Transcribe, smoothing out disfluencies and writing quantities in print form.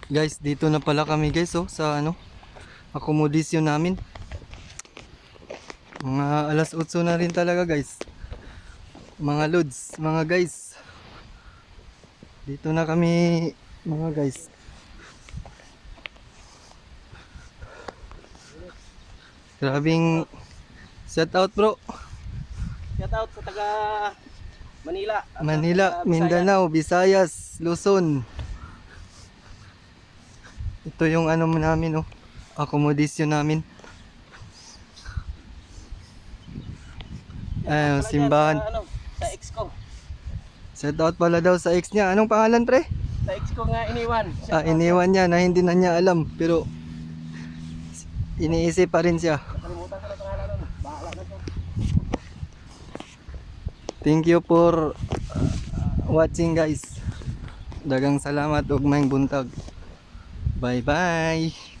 Guys, dito na pala kami guys oh, sa akomodisyon namin. Mga alas 8 na rin talaga guys. Mga lods, mga guys. Dito na kami mga guys. Grabing shout out bro. Shout out sa taga Manila. At Manila, taga Visayas. Mindanao, Visayas, Luzon. Ito yung namin oh, akomodisyon namin. Ay, Pala simbahan. dyan, sa ex ko. Shout out pala daw sa ex niya. Anong pangalan pre? Sa ex ko nga iniwan. Shout out. Iniwan niya na hindi na niya alam. Pero iniisip pa rin siya. Nakalimutan ko na pangalan nun. Bahala na siya. Thank you for watching guys. Dagang salamat ug maayong buntag. Bye bye.